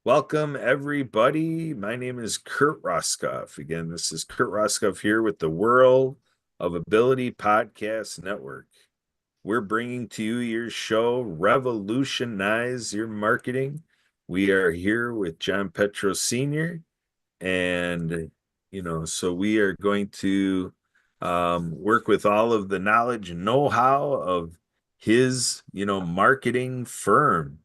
Welcome, everybody. My name is Kurt Roskoff. Again, this is Kurt Roskoff here with the World of Ability Podcast Network. We're bringing to you your show, Revolutionize Your Marketing. We are here with John Petro Sr. And, so we are going to work with all of the knowledge and know-how of his, marketing firm.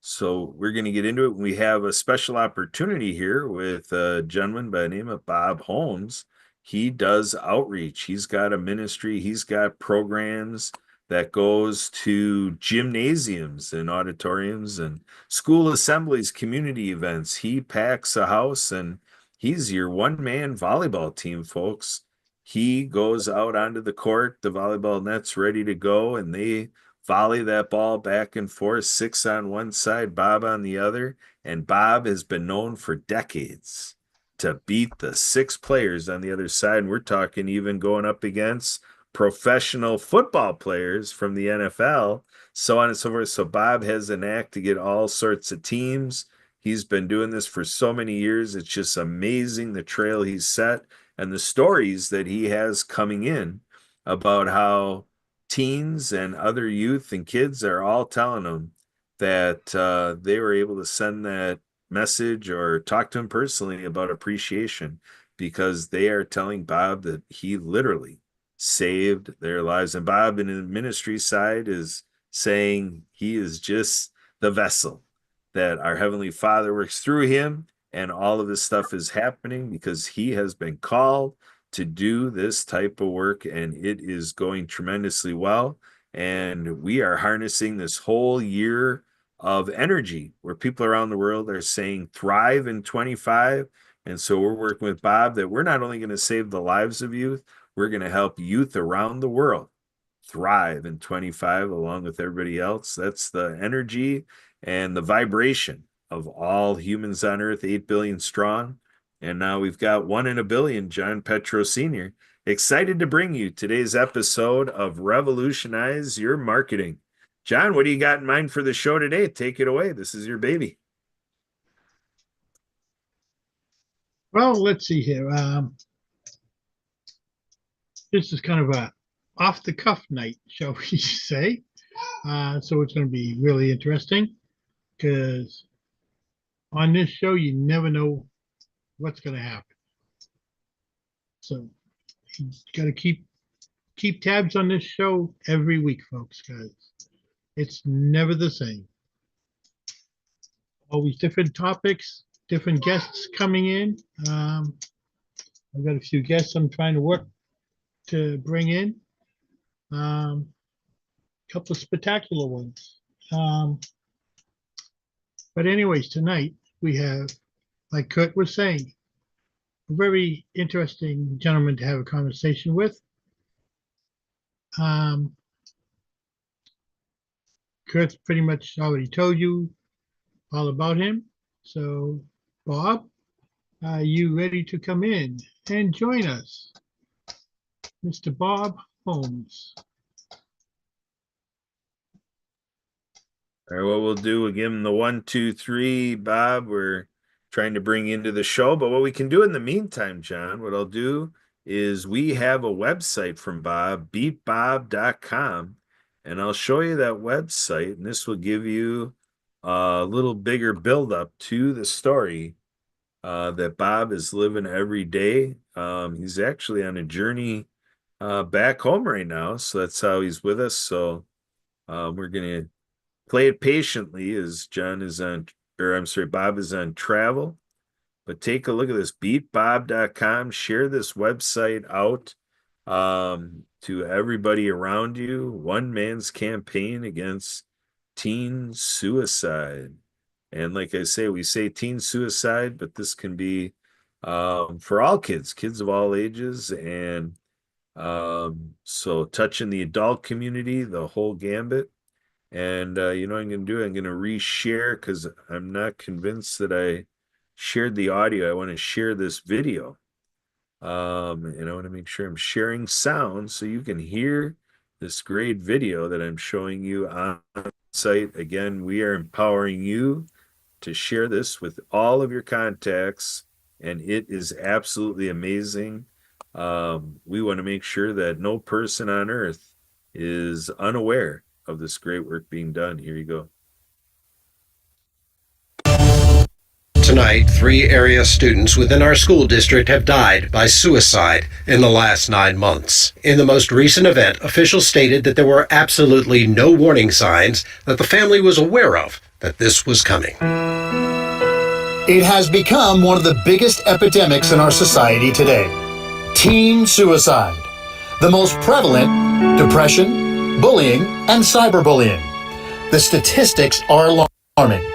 So we're going to get into it. We have a special opportunity here with a gentleman by the name of Bob Holmes. He does outreach. He's got a ministry. He's got programs that goes to gymnasiums and auditoriums and school assemblies, community events. He packs a house and he's your one-man volleyball team, folks. He goes out onto the court, the volleyball net's ready to go, and they volley that ball back and forth, six on one side, Bob on the other. And Bob has been known for decades to beat the six players on the other side. And we're talking even going up against professional football players from the NFL, so on and so forth. So Bob has an knack to get all sorts of teams. He's been doing this for so many years. It's just amazing the trail he's set and the stories that he has coming in about how teens and other youth and kids are all telling them that they were able to send that message or talk to him personally about appreciation because they are telling Bob that he literally saved their lives. And Bob, in the ministry side, is saying he is just the vessel that our Heavenly Father works through him, and all of this stuff is happening because he has been called to do this type of work, and it is going tremendously well. And we are harnessing this whole year of energy where people around the world are saying thrive in 25. And so we're working with Bob that we're not only going to save the lives of youth, we're going to help youth around the world thrive in 25 along with everybody else. That's the energy and the vibration of all humans on earth, 8 billion strong. And now we've got one in a billion, John Petro Sr. Excited to bring you today's episode of Revolutionize Your Marketing. John, what do you got in mind for the show today? Take it away. This is your baby. Well, let's see here. This is kind of a off the cuff night, shall we say? So it's going to be really interesting because on this show, you never know what's going to happen. So you got to keep tabs on this show every week, folks, because it's never the same. Always different topics, different guests coming in. I've got a few guests I'm trying to work to bring in. A couple of spectacular ones. But anyways, tonight we have, like Kurt was saying, a very interesting gentleman to have a conversation with. Kurt's pretty much already told you all about him. So, Bob, are you ready to come in and join us? Mr. Bob Holmes. All right, what we'll do, we'll give him the 1, 2, 3, Bob. We're trying to bring into the show. But what we can do in the meantime, John, what I'll do is we have a website from Bob, beatbob.com, and I'll show you that website, and this will give you a little bigger build-up to the story that Bob is living every day. He's actually on a journey back home right now, so that's how he's with us. So we're going to play it patiently as John is on, or I'm sorry, Bob is on travel. But take a look at this, beatbob.com. Share this website out to everybody around you. One man's campaign against teen suicide. And like I say, we say teen suicide, but this can be for all kids, kids of all ages. And so touching the adult community, the whole gambit. And you know what I'm going to do? I'm going to reshare because I'm not convinced that I shared the audio. I want to share this video. And I want to make sure I'm sharing sound so you can hear this great video that I'm showing you on website. Again, we are empowering you to share this with all of your contacts, and it is absolutely amazing. We want to make sure that no person on earth is unaware of this great work being done. Here you go. Tonight, 3 area students within our school district have died by suicide in the last 9 months. In the most recent event, officials stated that there were absolutely no warning signs that the family was aware of that this was coming. It has become one of the biggest epidemics in our society today. Teen suicide. The most prevalent, depression, bullying, and cyberbullying. The statistics are alarming.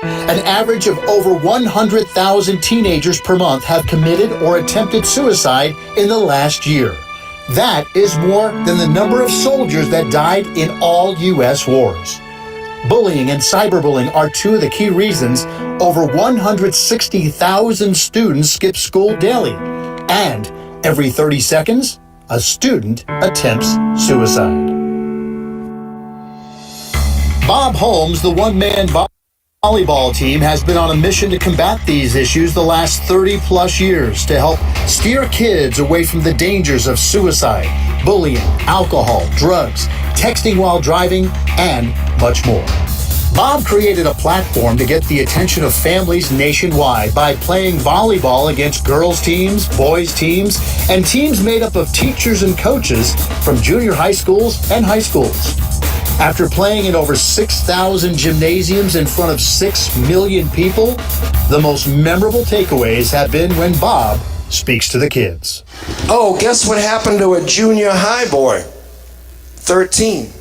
An average of over 100,000 teenagers per month have committed or attempted suicide in the last year. That is more than the number of soldiers that died in all U.S. wars. Bullying and cyberbullying are two of the key reasons over 160,000 students skip school daily. And every 30 seconds, a student attempts suicide. Bob Holmes, the one-man volleyball team, has been on a mission to combat these issues the last 30-plus years to help steer kids away from the dangers of suicide, bullying, alcohol, drugs, texting while driving, and much more. Bob created a platform to get the attention of families nationwide by playing volleyball against girls' teams, boys' teams, and teams made up of teachers and coaches from junior high schools and high schools. After playing in over 6,000 gymnasiums in front of 6 million people, the most memorable takeaways have been when Bob speaks to the kids. Oh, guess what happened to a junior high boy? 13.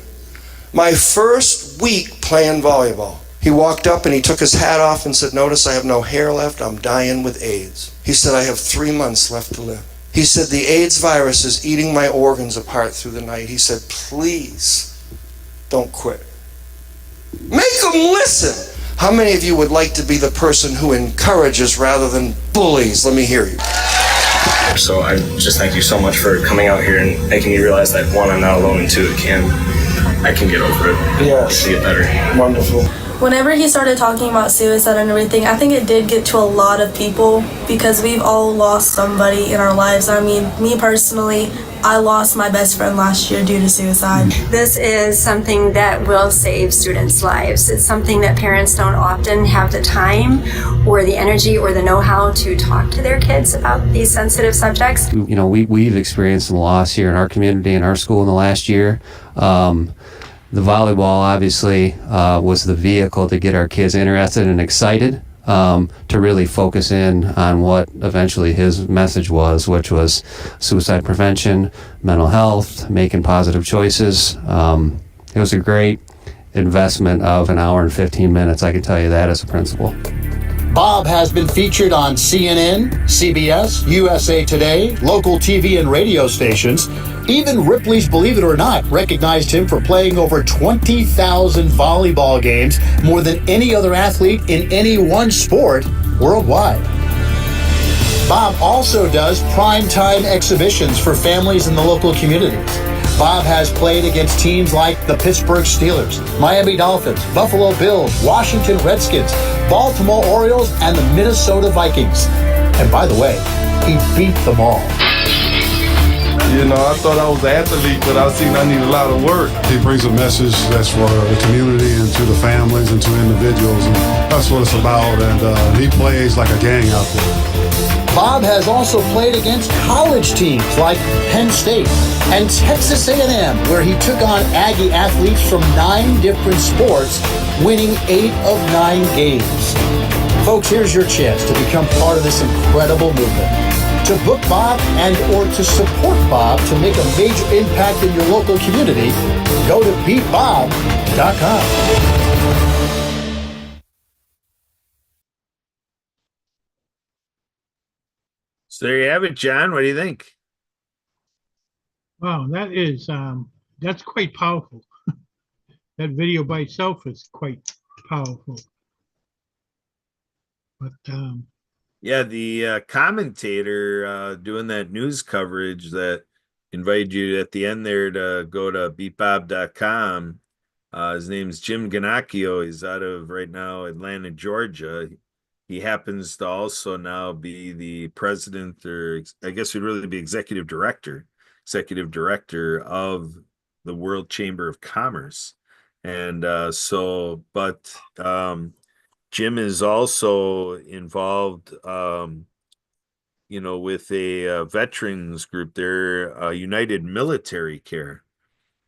My first week playing volleyball. He walked up and he took his hat off and said, "Notice I have no hair left. I'm dying with AIDS." He said, "I have 3 months left to live." He said, "The AIDS virus is eating my organs apart through the night." He said, "Please don't quit." Make them listen. How many of you would like to be the person who encourages rather than bullies? Let me hear you. So I just thank you so much for coming out here and making me realize that, one, I'm not alone, and two, I can get over it. Yes. To get better. Wonderful. Whenever he started talking about suicide and everything, I think it did get to a lot of people because we've all lost somebody in our lives. I mean, me personally, I lost my best friend last year due to suicide. This is something that will save students' lives. It's something that parents don't often have the time or the energy or the know-how to talk to their kids about these sensitive subjects. You know, we've experienced some loss here in our community, in our school in the last year. The volleyball obviously was the vehicle to get our kids interested and excited to really focus in on what eventually his message was, which was suicide prevention, mental health, making positive choices. It was a great investment of an hour and 15 minutes, I can tell you that as a principal. Bob has been featured on CNN, CBS, USA Today, local TV and radio stations. Even Ripley's Believe It or Not recognized him for playing over 20,000 volleyball games, more than any other athlete in any one sport worldwide. Bob also does primetime exhibitions for families in the local communities. Bob has played against teams like the Pittsburgh Steelers, Miami Dolphins, Buffalo Bills, Washington Redskins, Baltimore Orioles, and the Minnesota Vikings. And by the way, he beat them all. You know, I thought I was an athlete, but I seen I need a lot of work. He brings a message that's for the community and to the families and to individuals, and that's what it's about. And he plays like a gang out there. Bob has also played against college teams like Penn State and Texas A&M, where he took on Aggie athletes from 9 different sports, winning 8 of 9 games. Folks, here's your chance to become part of this incredible movement. To book Bob and or to support Bob to make a major impact in your local community, go to beatbob.com. So there you have it, John. What do you think? Wow, that is that's quite powerful. That video by itself is quite powerful. But yeah, the commentator doing that news coverage that invited you at the end there to go to beatbob.com. His name's Jim Ganacchio. He's out of right now Atlanta, Georgia. He happens to also now be the president, or I guess would really be executive director of the World Chamber of Commerce. And Jim is also involved, with a veterans group. They're United Military Care.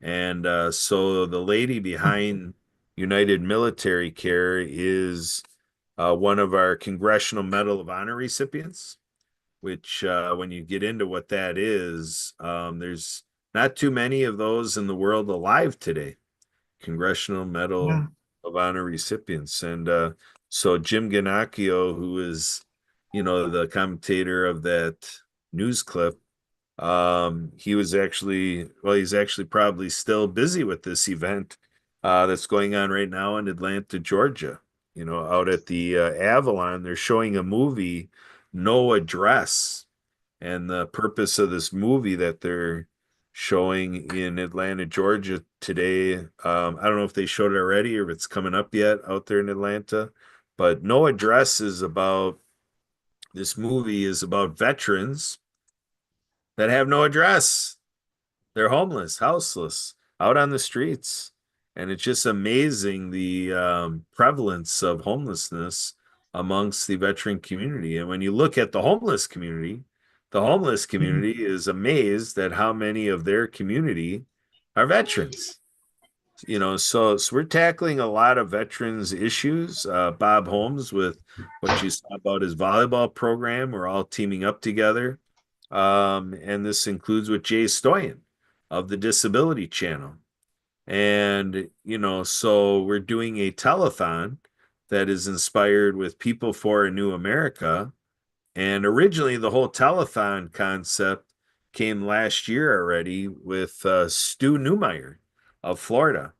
And so the lady behind United Military Care is one of our Congressional Medal of Honor recipients, which, when you get into what that is, there's not too many of those in the world alive today. Congressional Medal Yeah. of Honor recipients. And so Jim Ganacchio, who is, the commentator of that news clip, he's actually probably still busy with this event that's going on right now in Atlanta, Georgia. Out at the Avalon, they're showing a movie, No Address. And the purpose of this movie that they're showing in Atlanta, Georgia today, I don't know if they showed it already or if it's coming up yet out there in Atlanta, but No Address this movie is about veterans that have no address. They're homeless, houseless, out on the streets. And it's just amazing the prevalence of homelessness amongst the veteran community. And when you look at the homeless community is amazed at how many of their community are veterans. So we're tackling a lot of veterans issues. Bob Holmes, with what you saw about his volleyball program, we're all teaming up together. And this includes with Jay Stoyan of the Disability Channel. And, so we're doing a telethon that is inspired with People for a New America. And originally, the whole telethon concept came last year already with Stu Newmeyer of Florida,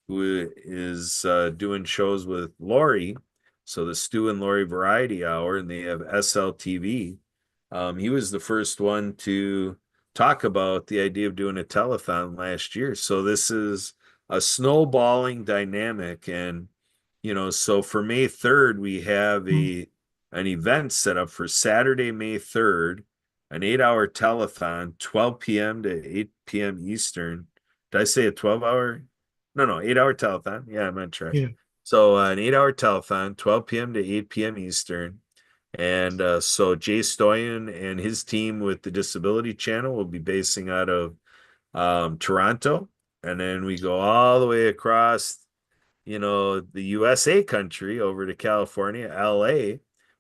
who is doing shows with Lori. So the Stu and Lori Variety Hour, and they have SLTV. He was the first one to talk about the idea of doing a telethon last year. So this is a snowballing dynamic. And, so for May 3rd, we have an event set up for Saturday, May 3rd, an 8-hour telethon, 12 p.m. to 8 p.m. Eastern. Did I say a 12-hour? No, 8-hour telethon. Yeah, I'm not sure. Yeah. So an 8-hour telethon, 12 p.m. to 8 p.m. Eastern. And so Jay Stoyan and his team with the Disability Channel will be basing out of Toronto. And then we go all the way across, the USA country over to California, LA.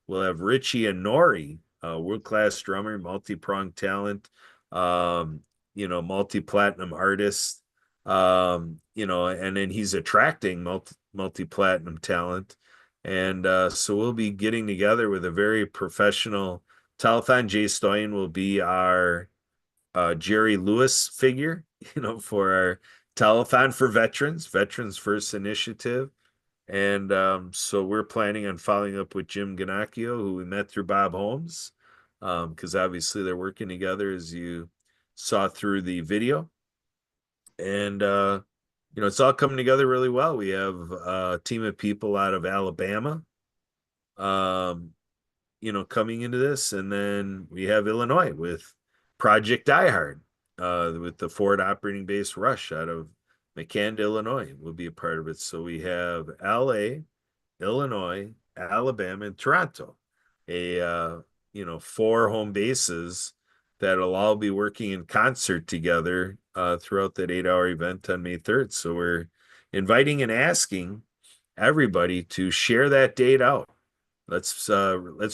We'll have Richie and Nori, world-class drummer, multi-pronged talent, multi-platinum artist, and then he's attracting multi-platinum talent. And so we'll be getting together with a very professional telethon. Jay Stoyan will be our Jerry Lewis figure, for our telethon for Veterans First Initiative. And so we're planning on following up with Jim Ganacchio, who we met through Bob Holmes, because obviously they're working together, as you saw through the video. And it's all coming together really well. We have a team of people out of Alabama, coming into this. And then we have Illinois with Project Die Hard, with the Ford Operating Base Rush out of McCann, Illinois, will be a part of it. So we have LA, Illinois, Alabama, and Toronto, 4 home bases that'll all be working in concert together throughout that 8-hour event on May 3rd. So we're inviting and asking everybody to share that date out. Let's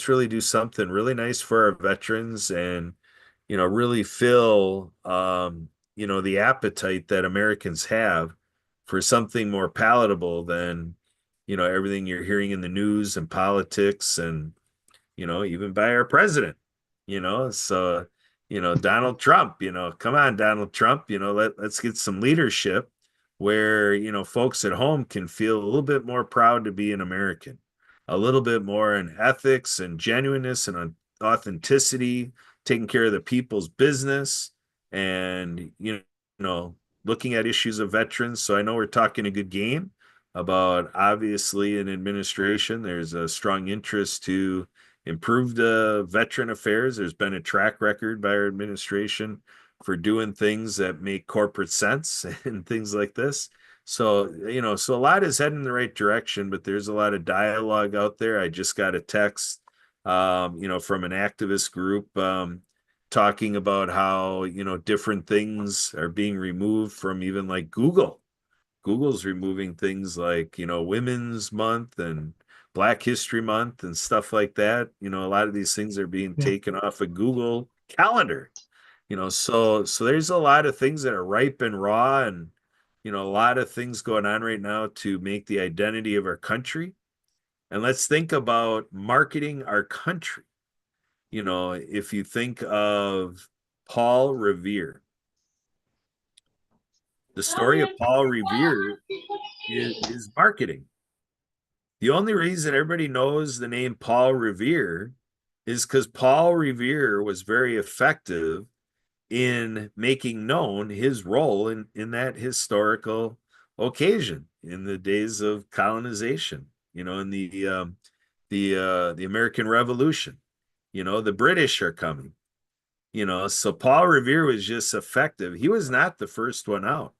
really do something really nice for our veterans, and really fill the appetite that Americans have for something more palatable than everything you're hearing in the news and politics, and even by our president. So Donald Trump, come on, Donald Trump, let's get some leadership where, folks at home can feel a little bit more proud to be an American, a little bit more in ethics and genuineness and authenticity, taking care of the people's business, and, looking at issues of veterans. So I know we're talking a good game about, obviously, in administration, there's a strong interest to improve the veteran affairs. There's been a track record by our administration for doing things that make corporate sense and things like this. So, so a lot is heading in the right direction, but there's a lot of dialogue out there. I just got a text, from an activist group, talking about how, different things are being removed from, even like Google. Google's removing things like, Women's Month and Black History Month and stuff like that. A lot of these things are being Yeah. taken off a Google Calendar. So there's a lot of things that are ripe and raw, and a lot of things going on right now to make the identity of our country. And let's think about marketing our country. If you think of Paul Revere, the story of Paul Revere is marketing. The only reason everybody knows the name Paul Revere is because Paul Revere was very effective in making known his role in that historical occasion in the days of colonization, in the American Revolution. The British are coming. So Paul Revere was just effective. He was not the first one out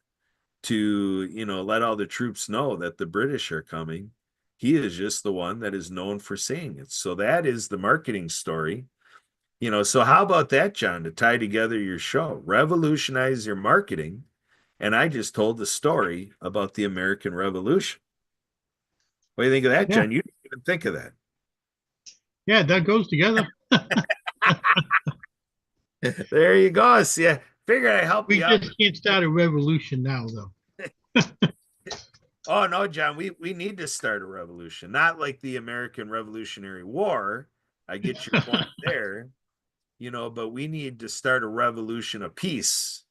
to, let all the troops know that the British are coming. He is just the one that is known for saying it. So that is the marketing story. So how about that, John, to tie together your show? Revolutionize your marketing. And I just told the story about the American Revolution. What do you think of that, Yeah. John? You didn't even think of that. Yeah, that goes together. There you go. See, I figured I'd help We you out. just can't start a revolution now, though. Oh no, John, we need to start a revolution. Not like the American Revolutionary War. I get your point there, but we need to start a revolution of peace.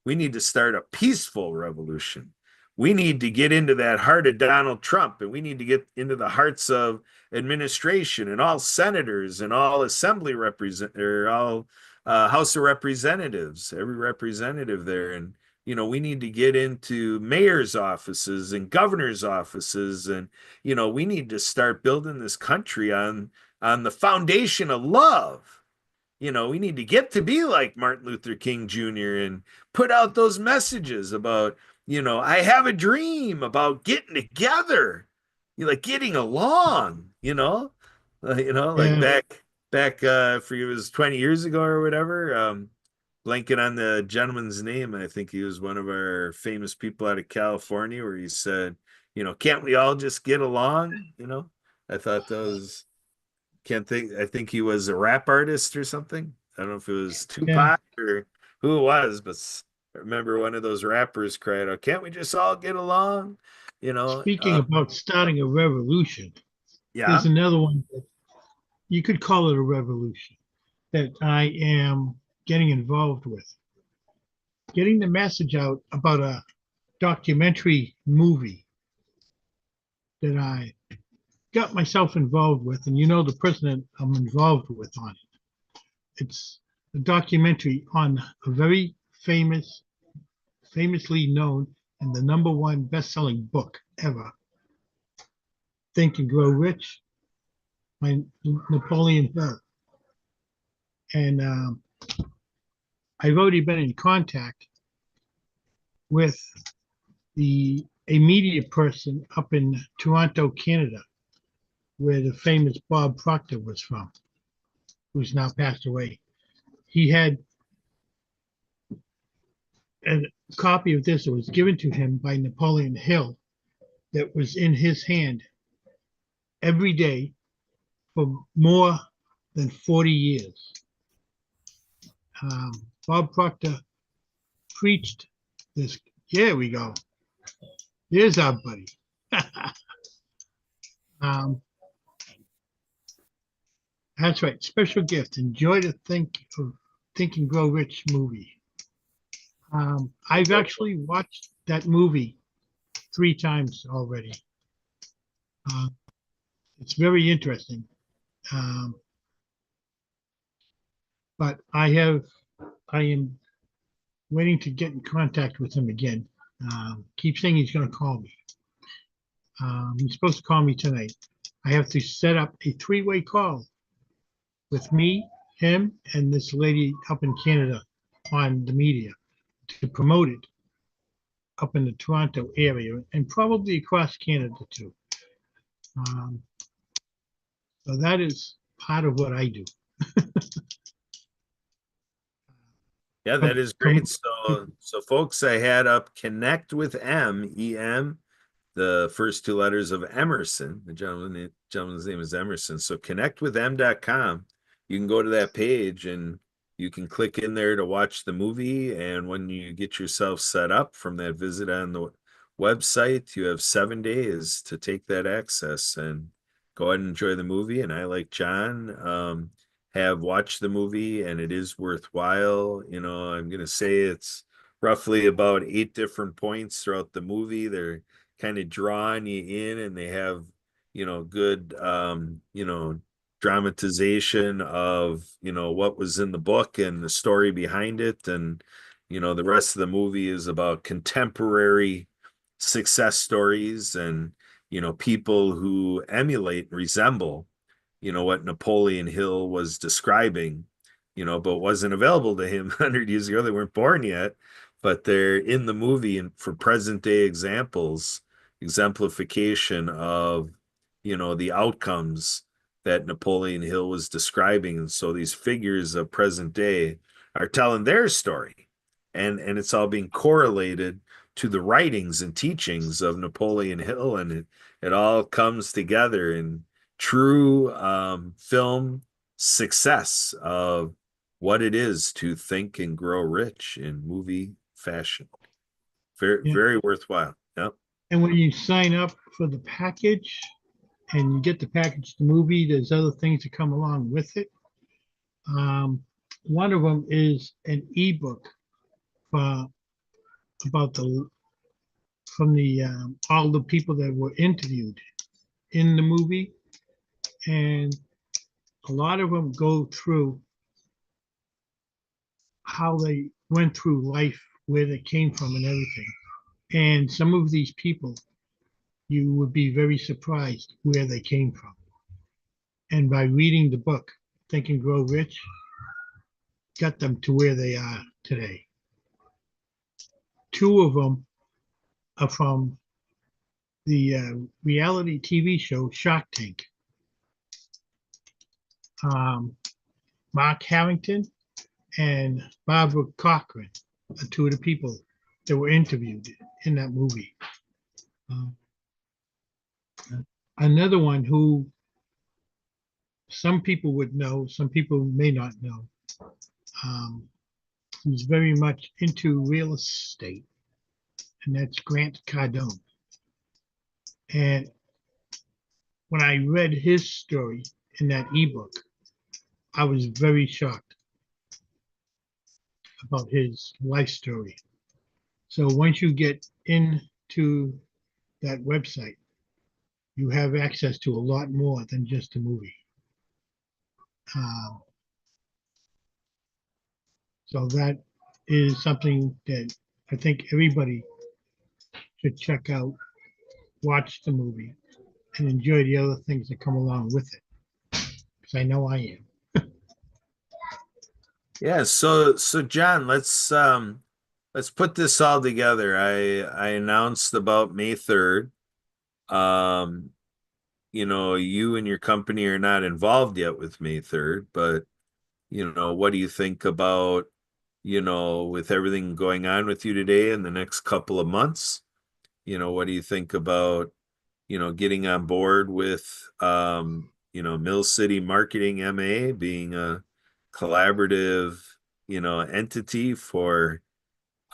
We need to start a peaceful revolution. We need to get into that heart of Donald Trump, and we need to get into the hearts of administration and all senators and all assembly or all House of Representatives, every representative there. And, we need to get into mayor's offices and governor's offices. And, we need to start building this country on the foundation of love. We need to get to be like Martin Luther King Jr. and put out those messages about, I have a dream about getting together, like getting along, like Yeah. back for it was 20 years ago or whatever. Blanking on the gentleman's name. I think he was one of our famous people out of California, where he said, can't we all just get along? I thought that was, can't think, I think he was a rap artist or something. I don't know if it was Yeah. Tupac or who it was, but I remember one of those rappers cried out, "Can't we just all get along?" Speaking about starting a revolution, Yeah. there's another one that you could call it a revolution that I am getting involved with. Getting the message out about a documentary movie that I got myself involved with, and the president I'm involved with on it. It's a documentary on a very famously known and the #1 best-selling book ever, Think and Grow Rich by Napoleon Hill. And I've already been in contact with a media person up in Toronto, Canada, where the famous Bob Proctor was from, who's now passed away. He had a copy of this that was given to him by Napoleon Hill that was in his hand every day for more than 40 years. Bob Proctor preached this. Here we go. Here's our buddy. That's right. Special gift. Enjoy the Think and Grow Rich movie. I've actually watched that movie 3 times already. It's very interesting. But I am waiting to get in contact with him again. Keep saying he's going to call me. He's supposed to call me tonight. I have to set up a three-way call with me, him, and this lady up in Canada on the media to promote it up in the Toronto area and probably across Canada too. So that is part of what I do. Yeah, that is great. So folks, I had up Connect with EM, the first two letters of Emerson. The gentleman's name is Emerson. So connectwithem.com. You can go to that page and you can click in there to watch the movie. And when you get yourself set up from that visit on the website, you have 7 days to take that access and go ahead and enjoy the movie. And I, like John, have watched the movie and it is worthwhile. I'm going to say it's roughly about 8 different points throughout the movie. They're kind of drawing you in and they have, good, dramatization of, what was in the book and the story behind it. And, the rest of the movie is about contemporary success stories and, people who emulate and resemble what Napoleon Hill was describing, but wasn't available to him 100 years ago. They weren't born yet, but they're in the movie and for present day exemplification of, the outcomes that Napoleon Hill was describing. And so these figures of present day are telling their story and it's all being correlated to the writings and teachings of Napoleon Hill. And it all comes together in true film success of what it is to think and grow rich in movie fashion. Very, very worthwhile. Yep. And when you sign up for the package and you get the package, the movie, there's other things that come along with it. One of them is an ebook about all the people that were interviewed in the movie. And a lot of them go through how they went through life, where they came from and everything. And some of these people, you would be very surprised where they came from. And by reading the book, Think and Grow Rich, got them to where they are today. 2 of them are from the reality TV show Shark Tank. Mark Harrington and Barbara Cochran are 2 of the people that were interviewed in that movie. Another one who some people would know, some people may not know, who's very much into real estate, and that's Grant Cardone. And when I read his story in that ebook, I was very shocked about his life story. So once you get into that website, you have access to a lot more than just a movie. So that is something that I think everybody should check out, watch the movie, and enjoy the other things that come along with it. Because I know I am. Yeah, so John, let's put this all together. I announced about May 3rd. You and your company are not involved yet with May 3rd, but what do you think about, with everything going on with you today in the next couple of months? What do you think about, getting on board with Mill City Marketing MA being a collaborative, entity for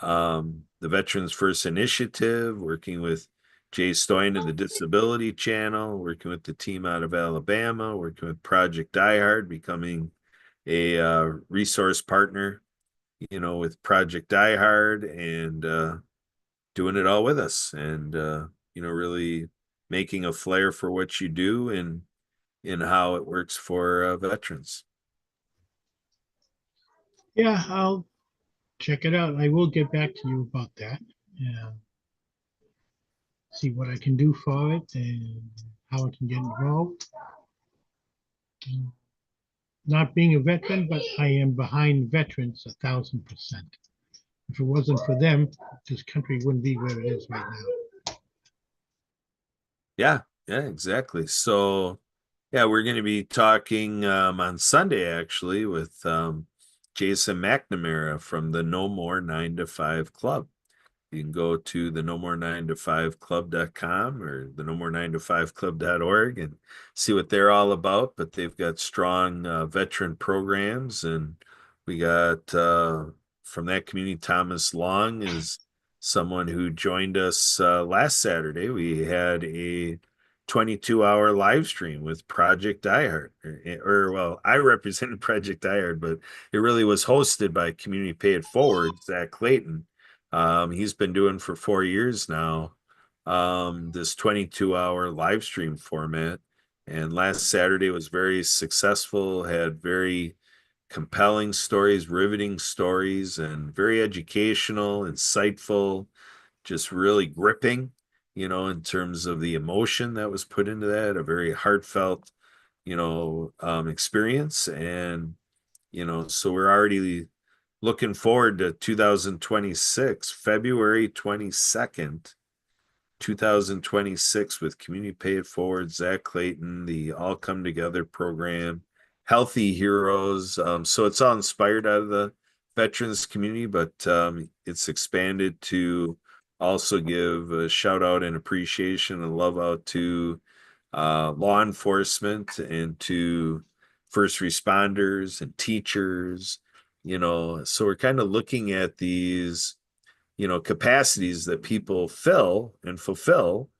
the Veterans First Initiative, working with Jay Stoyan and the Disability Channel, working with the team out of Alabama, working with Project Die Hard, becoming a resource partner, with Project Die Hard, and doing it all with us, and really making a flair for what you do and in how it works for veterans. Yeah, I'll check it out. I will get back to you about that. Yeah. See what I can do for it and how I can get involved. Not being a veteran, but I am behind veterans 1,000%. If it wasn't for them, this country wouldn't be where it is right now. Yeah, yeah, exactly. So, yeah, we're going to be talking on Sunday actually with Jason McNamara from the No More 9 to 5 Club. You can go to the no more 9 to 5 club.com or the no more 9 to 5 club.org and see what they're all about. But they've got strong veteran programs. And we got from that community, Thomas Long is someone who joined us last Saturday. We had a 22-hour live stream with Project Diehard. Well, I represented Project Diehard, but it really was hosted by Community Pay It Forward, Zach Clayton. He's been doing for 4 years now, this 22-hour live stream format. And last Saturday was very successful, had very compelling stories, riveting stories, and very educational, insightful, just really gripping, in terms of the emotion that was put into that, a very heartfelt, experience. And, so we're already looking forward to 2026, February 22nd, 2026, with Community Pay It Forward, Zach Clayton, the All Come Together program, Healthy Heroes. So it's all inspired out of the veterans community, but it's expanded to also give a shout out and appreciation and love out to law enforcement and to first responders and teachers. So we're kind of looking at these, capacities that people fill and fulfill,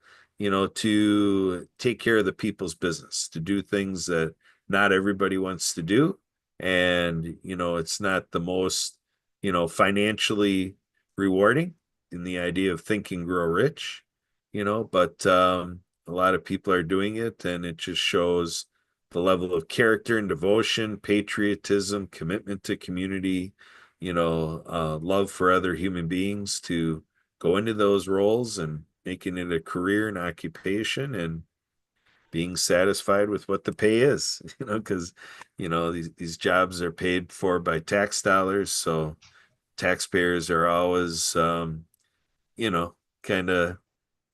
to take care of the people's business, to do things that not everybody wants to do. And, it's not the most, financially rewarding in the idea of Think and Grow Rich, but a lot of people are doing it, and it just shows the level of character and devotion, patriotism, commitment to community, love for other human beings to go into those roles and making it a career and occupation and being satisfied with what the pay is, because, these jobs are paid for by tax dollars. So taxpayers are always, kind of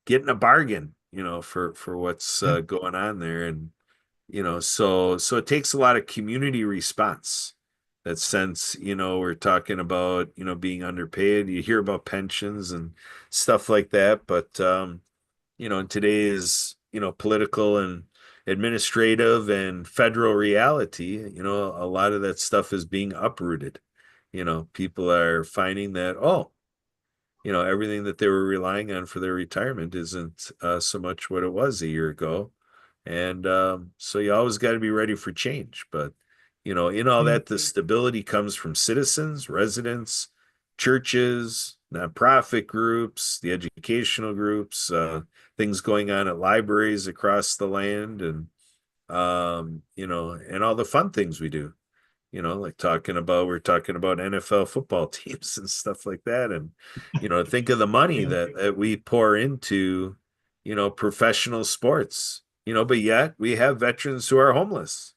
getting a bargain, for what's going on there. And, so it takes a lot of community response. That sense, we're talking about, being underpaid. You hear about pensions and stuff like that, but in today's, political and administrative and federal reality, a lot of that stuff is being uprooted. People are finding that, everything that they were relying on for their retirement isn't so much what it was a year ago. And so you always got to be ready for change. But, in all that, the stability comes from citizens, residents, churches, nonprofit groups, the educational groups, things going on at libraries across the land, and, and all the fun things we do. Like we're talking about NFL football teams and stuff like that. And, think of the money that we pour into, professional sports, but yet we have veterans who are homeless.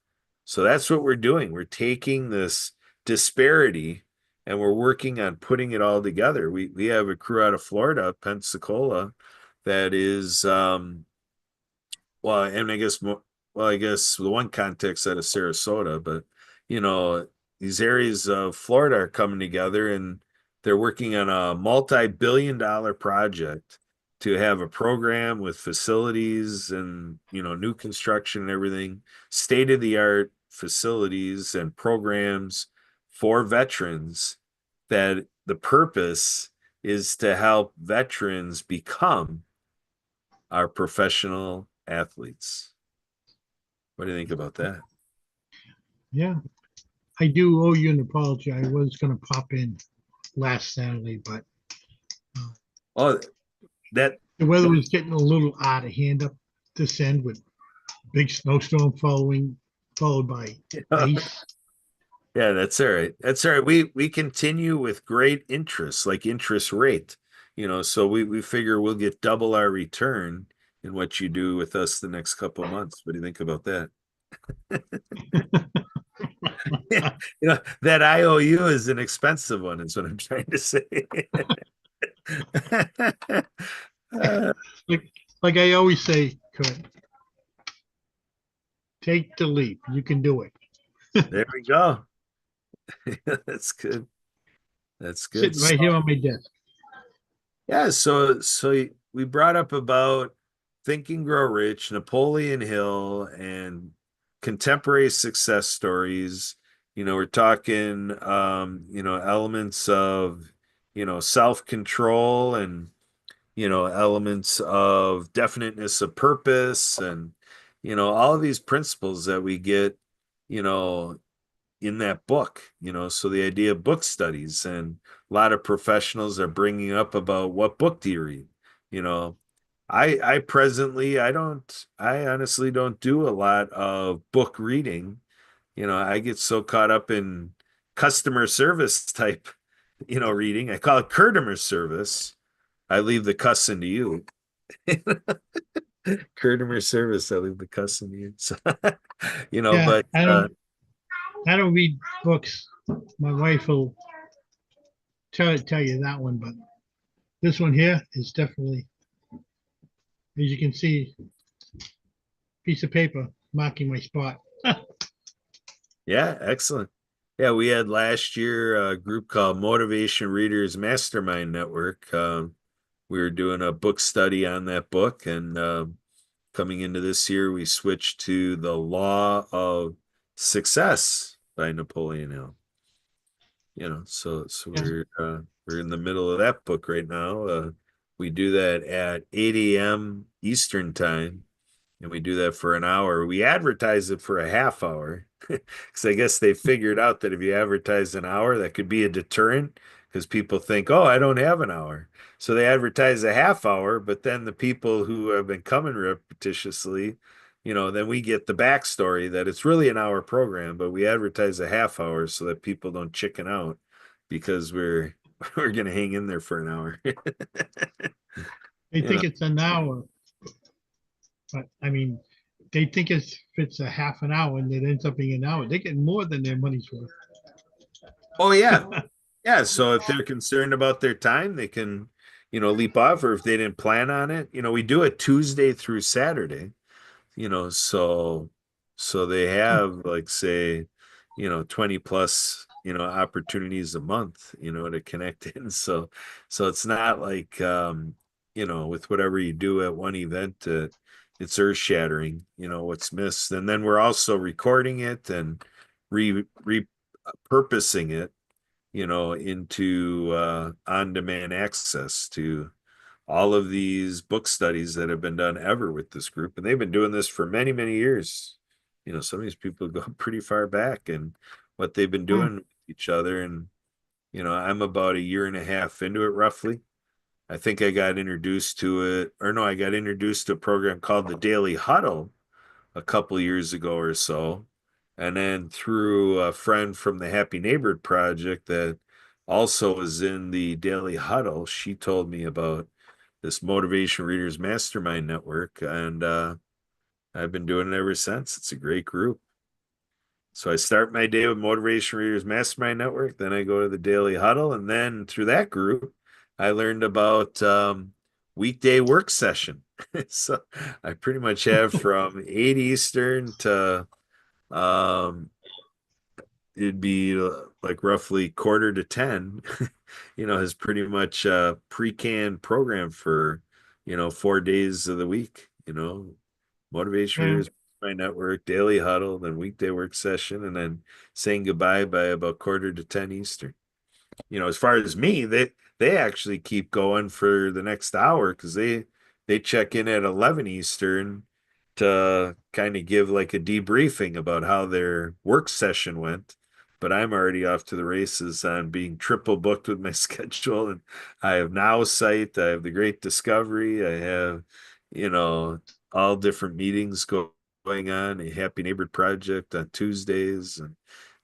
So that's what we're doing. We're taking this disparity and we're working on putting it all together. We have a crew out of Florida, Pensacola, that is, well, and I guess the one context out of Sarasota, but these areas of Florida are coming together and they're working on a multi-billion-dollar project to have a program with facilities and, new construction and everything, state-of-the-art facilities and programs for veterans, that the purpose is to help veterans become our professional athletes. What do you think about that? Yeah, I do owe you an apology. I was going to pop in last Saturday, but that the weather was getting a little out of hand up this end with big snowstorm followed by ice. Yeah, that's all right. That's all right. We continue with great interest, like interest rate. So we figure we'll get double our return in what you do with us the next couple of months. What do you think about that? That IOU is an expensive one, is what I'm trying to say. Uh, Like, like I always say, Kurt, take the leap. You can do it. there we go. That's good. That's good. Sitting right here on my desk. Yeah, so we brought up about Think and Grow Rich, Napoleon Hill, and contemporary success stories. We're talking elements of self-control and elements of definiteness of purpose and all of these principles that we get, you know, in that book, so the idea of book studies and a lot of professionals are bringing up about what book do you read? You know, I presently I honestly don't do a lot of book reading. I get so caught up in customer service type, reading. I call it customer service. I leave the cussing to you. Customer service, I leave the cussing to you. So, Yeah, but I don't read books. My wife will tell you that one, but this one here is definitely, as you can see, piece of paper marking my spot. yeah, excellent. Yeah, we had last year a group called Motivation Readers Mastermind Network. We were doing a book study on that book, and coming into this year, we switched to The Law of Success by Napoleon Hill. So Yeah. we're in the middle of that book right now. We do that at 8 a.m. Eastern time, and we do that for an hour. We advertise it for a half hour because I guess they figured out that if you advertise an hour, that could be a deterrent because people think, oh, I don't have an hour. So they advertise a half hour, but then the people who have been coming repetitiously, then we get the backstory that it's really an hour program, but we advertise a half hour so that people don't chicken out because we're gonna hang in there for an hour. They You think know. it's an hour, but I mean, they think it's a half an hour and it ends up being an hour. They get more than their money's worth. Oh yeah. Yeah. So if they're concerned about their time, they can, leap off, or if they didn't plan on it, we do it Tuesday through Saturday, so they have like say, 20 plus, opportunities a month, to connect in. So it's not like with whatever you do at one event, it's earth shattering, what's missed. And then we're also recording it and repurposing it, into on-demand access to all of these book studies that have been done ever with this group. And they've been doing this for many, many years. Some of these people go pretty far back and what they've been doing with each other. And, I'm about a year and a half into it roughly. I think I got introduced to it, or no, I got introduced to a program called the Daily Huddle a couple years ago or so. And then through a friend from the Happy Neighborhood Project that also is in the Daily Huddle, she told me about this Motivation Readers Mastermind Network. And I've been doing it ever since. It's a great group. So I start my day with Motivation Readers Mastermind Network. Then I go to the Daily Huddle. And then through that group, I learned about weekday work session. So I pretty much have from 8 Eastern to it'd be like roughly quarter to 10, is pretty much a pre-canned program for, 4 days of the week, Motivation Yeah. Readers, my network, daily huddle, then weekday work session, and then saying goodbye by about quarter to 10 Eastern. As far as me, they actually keep going for the next hour because they check in at 11 Eastern to kind of give like a debriefing about how their work session went. But I'm already off to the races on being triple booked with my schedule. And I have Now Sight, I have the Great Discovery, I have, all different meetings going on, a Happy Neighbor Project on Tuesdays. And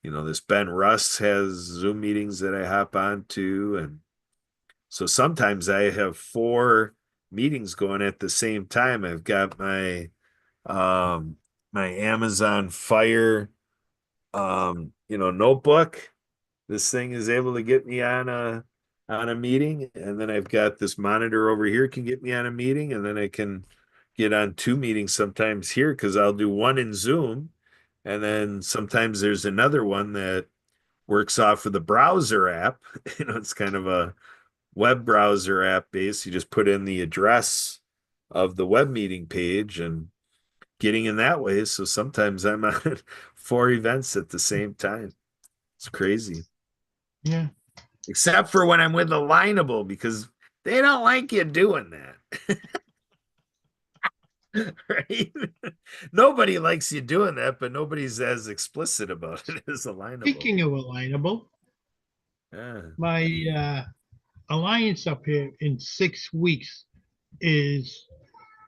This Ben Russ has Zoom meetings that I hop on to. And so sometimes I have 4 meetings going at the same time. I've got my Amazon Fire notebook. This thing is able to get me on a meeting, and then I've got this monitor over here can get me on a meeting, and then I can get on 2 meetings sometimes here because I'll do one in Zoom, and then sometimes there's another one that works off of the browser app. It's kind of a web browser app base. You just put in the address of the web meeting page and getting in that way. So sometimes I'm on 4 events at the same time. It's crazy. Yeah. Except for when I'm with Alignable, because they don't like you doing that. Right? Nobody likes you doing that, but nobody's as explicit about it as Alignable. Speaking of Alignable, my alliance up here in 6 weeks is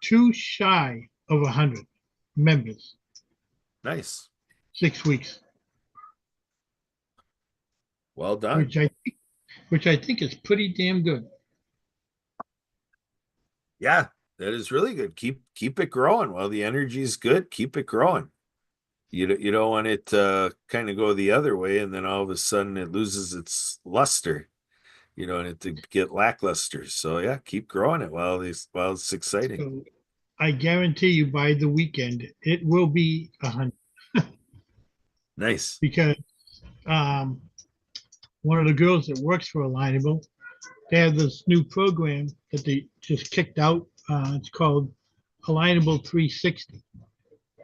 too shy of 100 members. Nice. 6 weeks. Well done. Which I think is pretty damn good. Yeah, that is really good. Keep it growing. While the energy is good, keep it growing. You don't want it to kind of go the other way, and then all of a sudden it loses its luster. You don't want it to get lackluster. So yeah, keep growing it while it's exciting. So I guarantee you by the weekend it will be 100. Nice. Because one of the girls that works for Alignable, they have this new program that they just kicked out. It's called Alignable 360.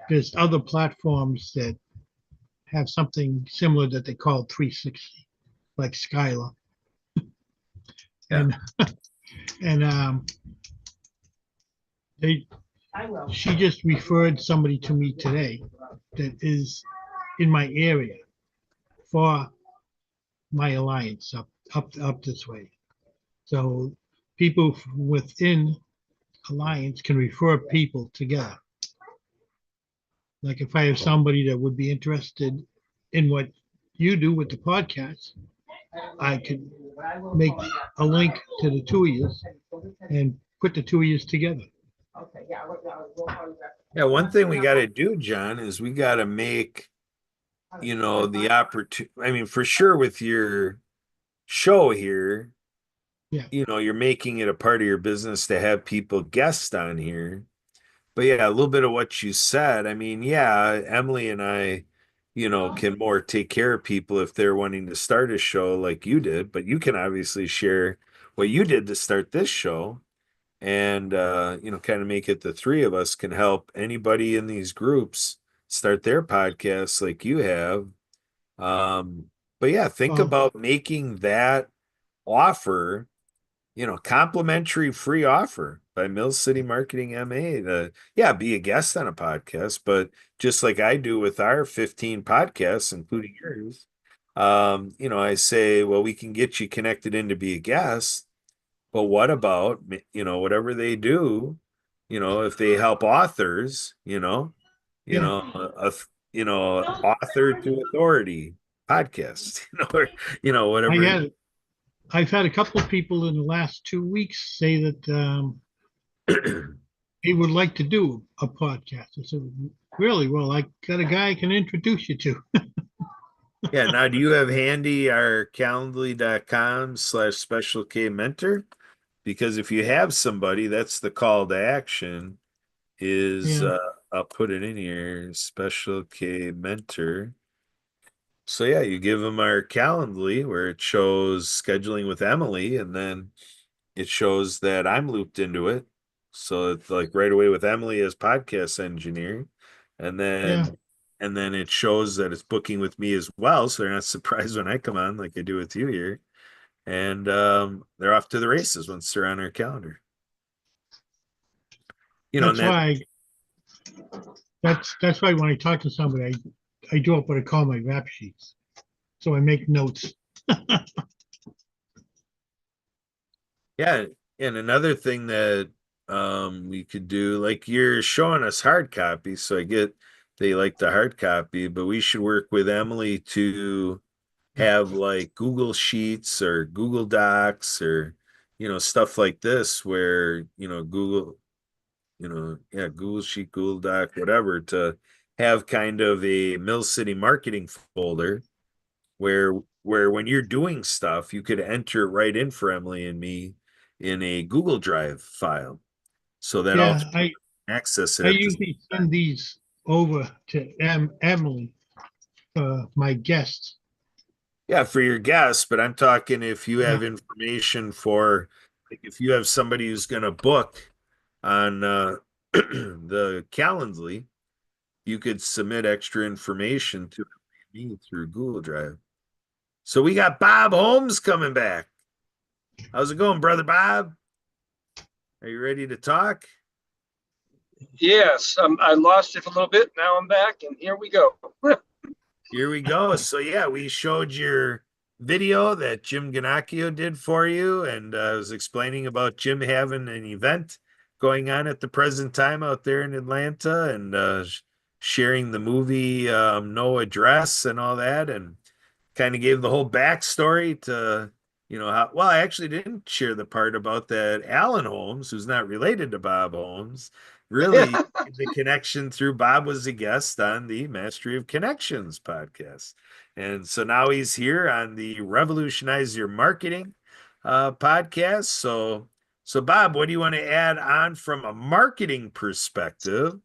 There's other platforms that have something similar that they call 360, like Skylar. Yeah. And she just referred somebody to me today that is in my area for my alliance up this way. So people within alliance can refer people together. Like if I have somebody that would be interested in what you do with the podcast, I could make a link to the 2 of you and put the 2 of you together. Yeah, one thing we got to do, John, is we got to make, the opportunity. I mean, for sure with your show here, Yeah. You're making it a part of your business to have people guest on here. But yeah, a little bit of what you said. I mean, yeah, Emily and I, can more take care of people if they're wanting to start a show like you did, but you can obviously share what you did to start this show and, kind of make it the 3 of us can help anybody in these groups start their podcasts like you have. But yeah, think about making that offer, complimentary free offer by Mill City Marketing MA to, be a guest on a podcast, but just like I do with our 15 podcasts, including yours, I say, well, we can get you connected in to be a guest, but what about, whatever they do, if they help authors, author to authority podcast, whatever. I've had a couple of people in the last 2 weeks say that he would like to do a podcast. I said, really? Well, I got a guy I can introduce you to. Yeah. Now, do you have handy our calendly.com/special K mentor? Because if you have somebody, that's the call to action is, I'll put it in here, Special K mentor. So yeah, you give them our Calendly where it shows scheduling with Emily, and then it shows that I'm looped into it. So it's like right away with Emily as podcast engineer, and then it shows that it's booking with me as well. So they're not surprised when I come on like I do with you here. And they're off to the races once they're on our calendar. That's why when I talk to somebody, I do up what I call my rap sheets. So I make notes. Yeah. And another thing that we could do, like you're showing us hard copy, so I get they like the hard copy, but we should work with Emily to have like Google Sheets or Google Docs or, stuff like this where, Google Sheet, Google Doc, whatever, to have kind of a Mill City marketing folder where when you're doing stuff, you could enter it right in for Emily and me in a Google Drive file. So that all Yeah, three can access it I at the usually send these over to Emily, my guests. Yeah, for your guests, but I'm talking if you Yeah, have information for, like, if you have somebody who's going to book on the Calendly, you could submit extra information to me through Google Drive. So we got Bob Holmes coming back. How's it going, brother Bob? Are you ready to talk? Yes, I lost it for a little bit. Now I'm back, and here we go. Here we go. So yeah, we showed your video that Jim Ganacchio did for you, and I was explaining about Jim having an event going on at the present time out there in Atlanta, and sharing the movie No Address and all that, and kind of gave the whole backstory to, how, well, I actually didn't share the part about that Alan Holmes, who's not related to Bob Holmes, really the connection through Bob was a guest on the Mastery of Connections podcast. And so now he's here on the Revolutionize Your Marketing podcast. So Bob, what do you want to add on from a marketing perspective?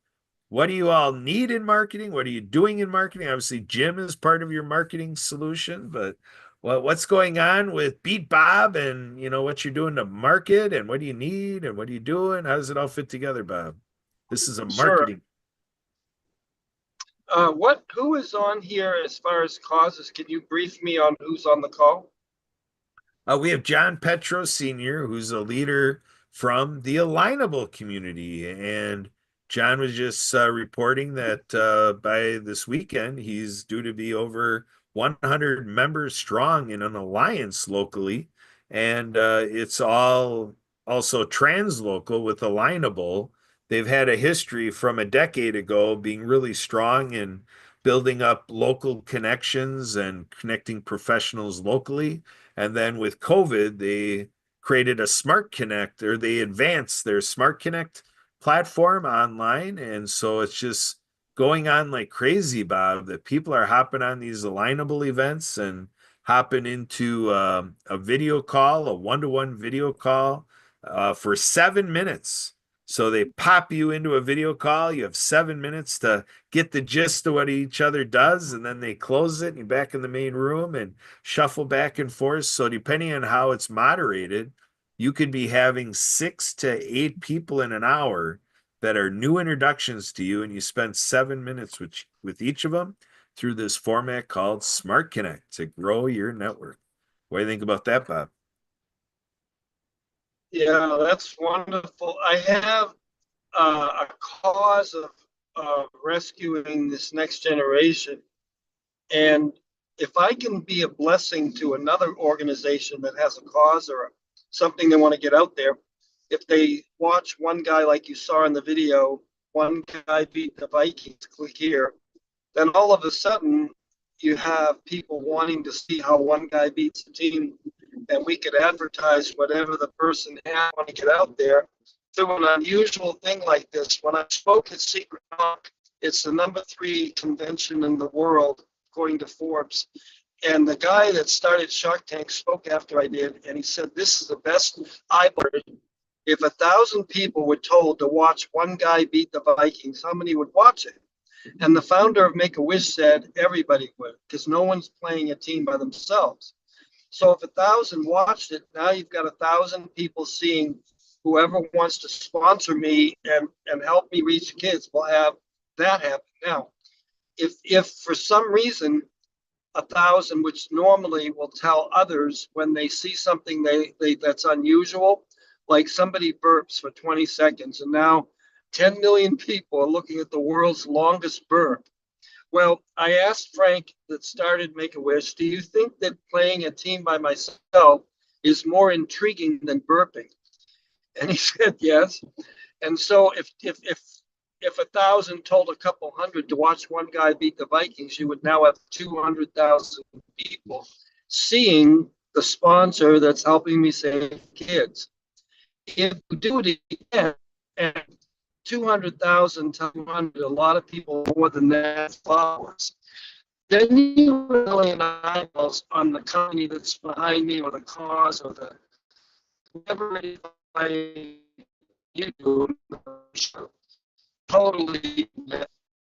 What do you all need in marketing? What are you doing in marketing? Obviously, Jim is part of your marketing solution, but what's going on with Beat Bob and what you're doing to market and what do you need and what are you doing? How does it all fit together, Bob? This is a Sure. marketing. Who is on here as far as causes? Can you brief me on who's on the call? We have John Petro Sr., who's a leader from the Alignable community. And John was just reporting that by this weekend, he's due to be over 100 members strong in an alliance locally. And it's all also translocal with Alignable. They've had a history from a decade ago being really strong in building up local connections and connecting professionals locally. And then with COVID, they created a Smart Connect, or they advanced their Smart Connect platform online. And so it's just going on like crazy, Bob, that people are hopping on these Alignable events and hopping into a video call, a one-to-one video call for 7 minutes. So they pop you into a video call. You have 7 minutes to get the gist of what each other does, and then they close it and you're back in the main room and shuffle back and forth. So depending on how it's moderated, you could be having 6 to 8 people in an hour that are new introductions to you, and you spend 7 minutes with each of them through this format called Smart Connect to grow your network. What do you think about that, Bob? Yeah, that's wonderful. I have a cause of rescuing this next generation. And if I can be a blessing to another organization that has a cause or something they want to get out there, if they watch one guy like you saw in the video, one guy beat the Vikings, click here, then all of a sudden you have people wanting to see how one guy beats the team, and we could advertise whatever the person had want to get out there through an unusual thing like this. When I spoke at Secret Talk, it's the #3 convention in the world, according to Forbes. And the guy that started Shark Tank spoke after I did, and he said, this is the best I've heard. If 1,000 people were told to watch one guy beat the Vikings, how many would watch it? And the founder of Make-A-Wish said everybody would, because no one's playing a team by themselves. So if 1,000 watched it, now you've got 1,000 people seeing whoever wants to sponsor me and help me reach kids will have that happen. Now, if for some reason 1,000, which normally will tell others when they see something that's unusual, like somebody burps for 20 seconds, and now 10 million people are looking at the world's longest burp. Well, I asked Frank that started Make-A-Wish, do you think that playing a team by myself is more intriguing than burping? And he said yes. And so if if 1,000 told a couple hundred to watch one guy beat the Vikings, you would now have 200,000 people seeing the sponsor that's helping me save kids. If you do it again, and 200,000 to 200, a lot of people more than that followers, then you really an eyeballs on the company that's behind me or the cause or the whatever it is you do. Totally.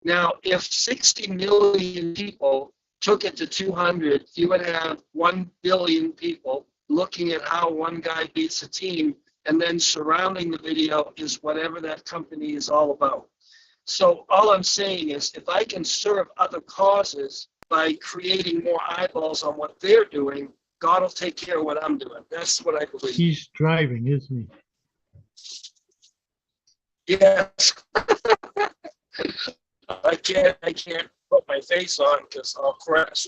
Now, if 60 million people took it to 200, you would have 1 billion people looking at how one guy beats a team, and then surrounding the video is whatever that company is all about. So all I'm saying is, if I can serve other causes by creating more eyeballs on what they're doing, God will take care of what I'm doing. That's what I believe. He's driving, isn't he? Yes. I can't put my face on because I'll crash.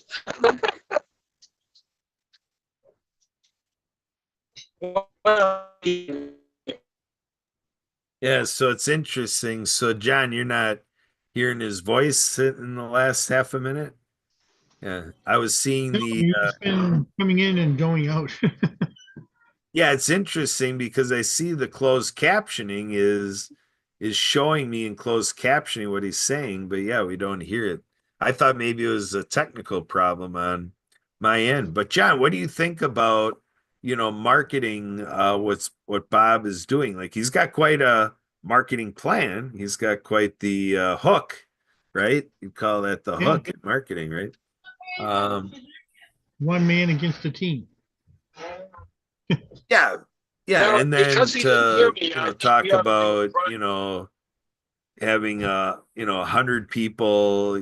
Yeah, so it's interesting. So, John, you're not hearing his voice in the last half a minute? Yeah, I was seeing the He's been coming in and going out. yeah, it's interesting because I see the closed captioning is showing me in closed captioning what he's saying, but yeah, we don't hear it. I thought maybe it was a technical problem on my end. But John, what do you think about, marketing what Bob is doing? Like he's got quite a marketing plan. He's got quite the hook, right? You call that the Yeah. hook in marketing, right? One man against a team. Yeah. Yeah, Now, and then because he didn't hear to, me, I think talk we ought to do about, it right. having 100 people,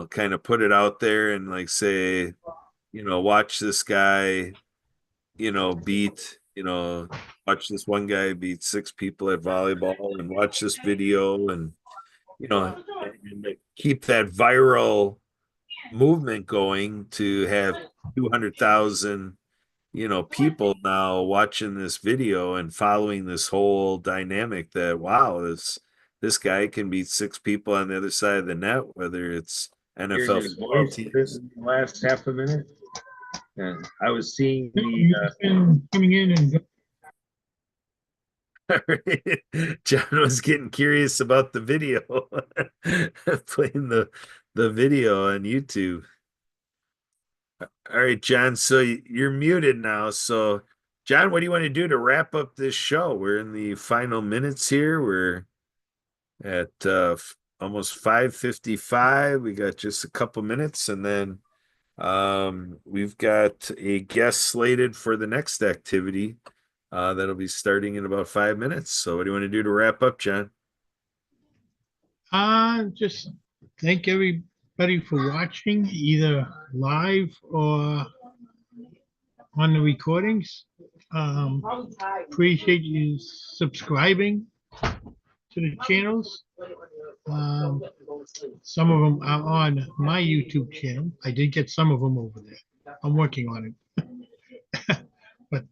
kind of put it out there and like say, watch this guy, beat, watch this one guy beat 6 people at volleyball and watch this video and and keep that viral movement going to have 200,000 people now watching this video and following this whole dynamic that wow, this guy can beat 6 people on the other side of the net, whether it's NFL football teams. Last half a minute. And I was seeing He's been coming in and John was getting curious about the video, playing the video on YouTube. All right, John. So you're muted now. So, John, what do you want to do to wrap up this show? We're in the final minutes here. We're at almost 5:55. We got just a couple minutes, and then we've got a guest slated for the next activity that'll be starting in about 5 minutes. So, what do you want to do to wrap up, John? just thank everybody for watching, either live or on the recordings. Appreciate you subscribing to the channels. Some of them are on my YouTube channel. I did get some of them over there. I'm working on it. But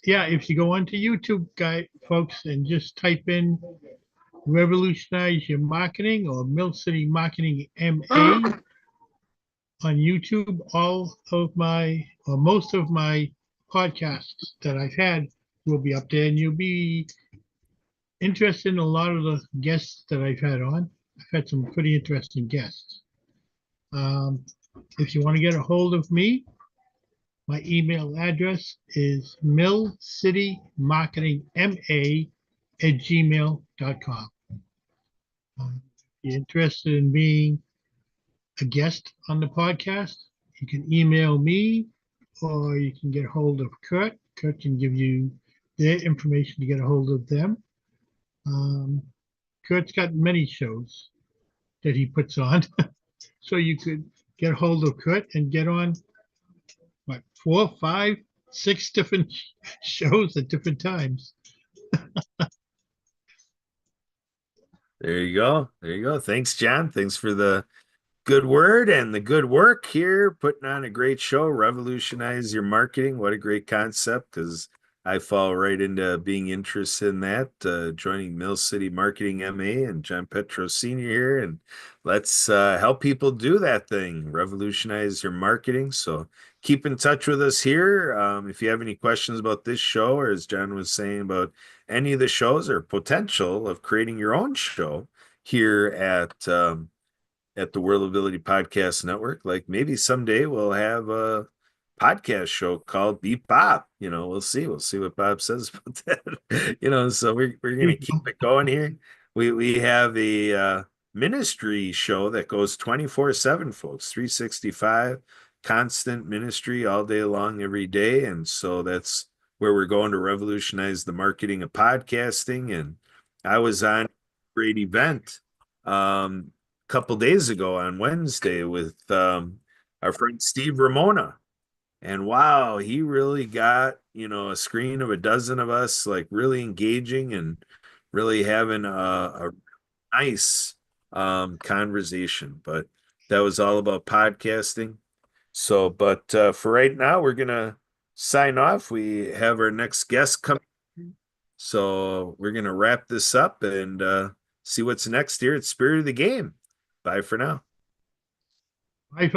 yeah, if you go onto YouTube, folks, and just type in Revolutionize Your Marketing or Mill City Marketing MA on YouTube, all of my, or most of my podcasts that I've had will be up there, and you'll be interested in a lot of the guests that I've had on. I've had some pretty interesting guests. If you want to get a hold of me, my email address is millcitymarketingma@gmail.com. If you're interested in being a guest on the podcast, you can email me or you can get a hold of Kurt. Kurt can give you their information to get a hold of them. Kurt's got many shows that he puts on. So you could get a hold of Kurt and get on, 4, 5, 6 different shows at different times. There you go. There you go. Thanks, John. Thanks for the good word and the good work here, putting on a great show. Revolutionize your marketing. What a great concept, because I fall right into being interested in that, joining Mill City Marketing MA and John Petro Sr. here. And let's help people do that thing, revolutionize your marketing. So keep in touch with us here. If you have any questions about this show, or as John was saying, about any of the shows or potential of creating your own show here at the World Ability Podcast Network. Like maybe someday we'll have a podcast show called Beat Bob. We'll see. We'll see what Bob says about that. So we're gonna keep it going here. We have a ministry show that goes 24/7, folks, 365, constant ministry all day long, every day. And so that's where we're going to revolutionize the marketing of podcasting. And I was on a great event. Couple days ago on Wednesday with our friend Steve Ramona. And wow, he really got, a screen of a dozen of us, like really engaging and really having a nice conversation. But that was all about podcasting. So, but for right now, we're going to sign off. We have our next guest coming. So we're going to wrap this up and see what's next here at Spirit of the Game. Bye for now. Bye, folks.